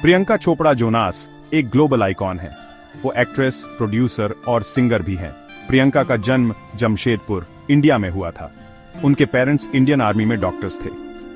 Priyanka Chopra Jonas एक global icon है। वो एक्ट्रेस, प्रोड्यूसर और सिंगर भी हैं। प्रियंका का जन्म जमशेदपुर, इंडिया में हुआ था। उनके पेरेंट्स इंडियन आर्मी में डॉक्टर्स थे।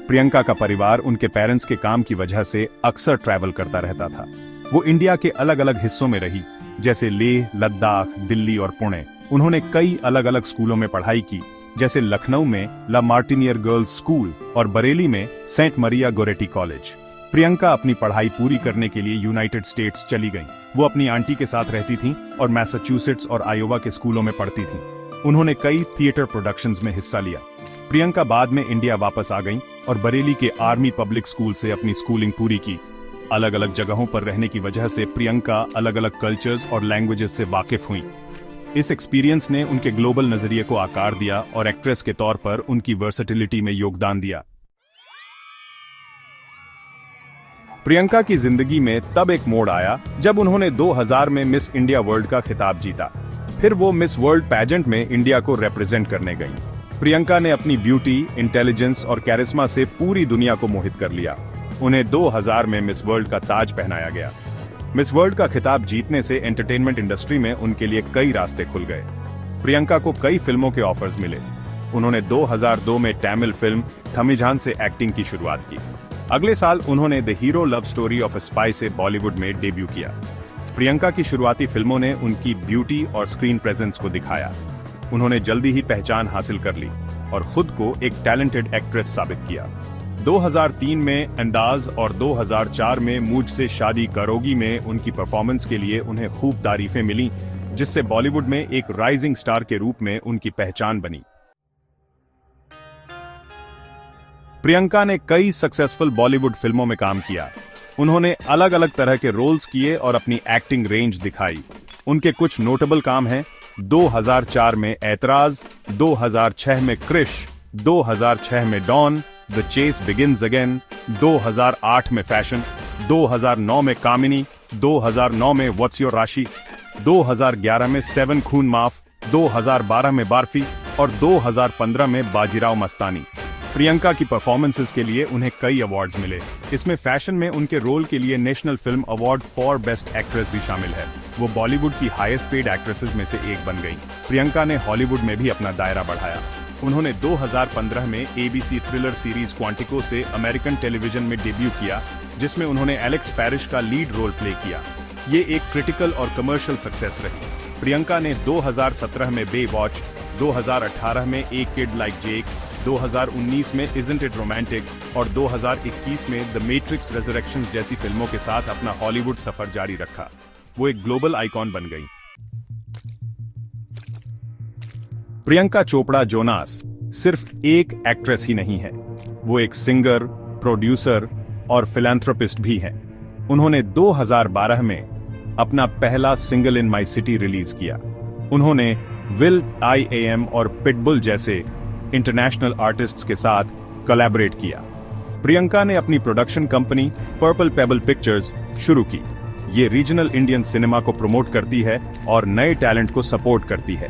प्रियंका का परिवार उनके पेरेंट्स के काम की वजह से अक्सर ट्रैवल करता रहता था। वो इंडिया के अलग अलग हिस्सों में रही, जैसे लेह, लद्दाख, दिल्ली और पुणे। उन्होंने कई अलग अलग स्कूलों में पढ़ाई की, जैसे लखनऊ में ला मार्टिनियर गर्ल्स स्कूल और बरेली में सेंट मरिया गोरेटी कॉलेज। प्रियंका अपनी पढ़ाई पूरी करने के लिए यूनाइटेड स्टेट्स चली गईं। वो अपनी आंटी के साथ रहती थीं और मैसाचुसेट्स और आयोवा के स्कूलों में पढ़ती थीं। उन्होंने कई थिएटर प्रोडक्शंस में हिस्सा लिया। प्रियंका बाद में इंडिया वापस आ गईं और बरेली के आर्मी पब्लिक स्कूल से अपनी स्कूलिंग पूरी की। अलग अलग जगहों पर रहने की वजह से प्रियंका अलग अलग कल्चर्स और लैंग्वेजेस से वाकिफ हुई। इस एक्सपीरियंस ने उनके ग्लोबल नजरिए को आकार दिया और एक्ट्रेस के तौर पर उनकी वर्सेटिलिटी में योगदान दिया। प्रियंका की जिंदगी में तब एक मोड़ आया जब उन्होंने 2000 में मिस इंडिया वर्ल्ड का खिताब जीता। फिर वो मिस वर्ल्ड पैजेंट में इंडिया को रिप्रेजेंट करने गईं। प्रियंका ने अपनी ब्यूटी, इंटेलिजेंस और कैरिस्मा से पूरी दुनिया को मोहित कर लिया। उन्हें 2000 में मिस वर्ल्ड का ताज पहनाया गया। मिस वर्ल्ड का खिताब जीतने से एंटरटेनमेंट इंडस्ट्री में उनके लिए कई रास्ते खुल गए। प्रियंका को कई फिल्मों के ऑफर्स मिले। उन्होंने 2002 में तमिल फिल्म थमिजान से एक्टिंग की शुरुआत की। अगले साल उन्होंने the hero love story of a spy से बॉलीवुड में डेब्यू किया। प्रियंका की शुरुआती फिल्मों ने उनकी ब्यूटी और स्क्रीन प्रेजेंस को दिखाया। उन्होंने जल्दी ही पहचान हासिल कर ली और खुद को एक टैलेंटेड एक्ट्रेस साबित किया। 2003 में अंदाज और 2004 में मुझसे शादी करोगी में उनकी परफॉर्मेंस के लिए उन्हें खूब तारीफें मिली, जिससे बॉलीवुड में एक राइजिंग स्टार के रूप में उनकी पहचान बनी। प्रियंका ने कई सक्सेसफुल बॉलीवुड फिल्मों में काम किया। उन्होंने अलग अलग तरह के रोल्स किए और अपनी एक्टिंग रेंज दिखाई। उनके कुछ नोटेबल काम हैं: 2004 में ऐतराज, 2006 में क्रिश, 2006 में Don, the chase begins again, 2008 में फैशन, 2009 में कामिनी, 2009 में व्हाट्स योर राशि, 2011 में 7 खून माफ, 2012 में बार्फी और 2015 में बाजीराव मस्तानी। प्रियंका की परफॉर्मेंसेस के लिए उन्हें कई अवार्ड्स मिले। इसमें फैशन में उनके रोल के लिए national film award for best actress भी शामिल है। वो बॉलीवुड की हाईएस्ट पेड एक्ट्रेसेस में से एक बन गईं। प्रियंका ने हॉलीवुड में भी अपना दायरा बढ़ाया। उन्होंने 2015 में एबीसी थ्रिलर सीरीज क्वांटिको से अमेरिकन टेलीविजन में डेब्यू किया, जिसमें उन्होंने एलेक्स पैरिश का लीड रोल प्ले किया। ये एक क्रिटिकल और कमर्शियल सक्सेस रही। प्रियंका ने 2017 में बे वॉच, 2018 में ए किड लाइक जेक, 2019 में इज़न्ट इट रोमांटिक और 2021 में द मैट्रिक्स रेजरेक्शंस जैसी फिल्मों के साथ अपना हॉलीवुड सफर जारी रखा। वो एक ग्लोबल आइकॉन बन गई। प्रियंका चोपड़ा जोनास सिर्फ एक एक्ट्रेस ही नहीं है, वो एक सिंगर, प्रोड्यूसर और फिलैंथ्रोपिस्ट भी हैं। उन्होंने 2012 में अपना पहला single in my city release किया। उन्होंने विल IAM और पिटबुल जैसे इंटरनेशनल आर्टिस्ट्स के साथ कोलैबोरेट किया। प्रियंका ने अपनी production company purple payable pictures शुरू की। ये रीजनल इंडियन सिनेमा को प्रमोट करती है और नए टैलेंट को सपोर्ट करती है।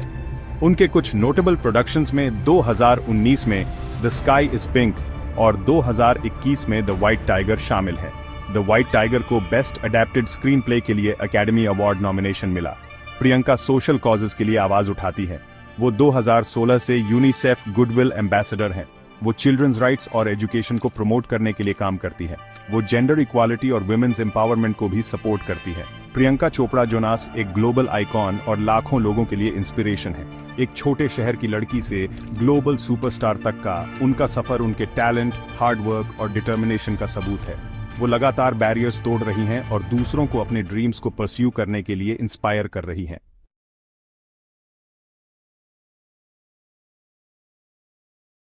उनके कुछ नोटेबल प्रोडक्शंस में 2019 में द स्काई इज पिंक और 2021 में द व्हाइट टाइगर शामिल है। द व्हाइट टाइगर को बेस्ट अडेप्टेड स्क्रीन प्ले के लिए अकेडमी अवार्ड नॉमिनेशन मिला। प्रियंका सोशल कॉजेज के लिए आवाज उठाती है। वो 2016 से यूनिसेफ गुडविल एम्बेसडर हैं। वो चिल्ड्रंस राइट्स और एजुकेशन को प्रमोट करने के लिए काम करती है। वो जेंडर इक्वालिटी और वुमेन्स एम्पावरमेंट को भी सपोर्ट करती है। प्रियंका चोपड़ा जोनास एक ग्लोबल आइकॉन और लाखों लोगों के लिए इंस्पिरेशन है। एक छोटे शहर की लड़की से ग्लोबल सुपरस्टार तक का उनका सफर उनके टैलेंट, हार्डवर्क और डिटर्मिनेशन का सबूत है। वो लगातार बैरियर्स तोड़ रही हैं और दूसरों को अपने ड्रीम्स को परस्यू करने के लिए इंस्पायर कर रही हैं।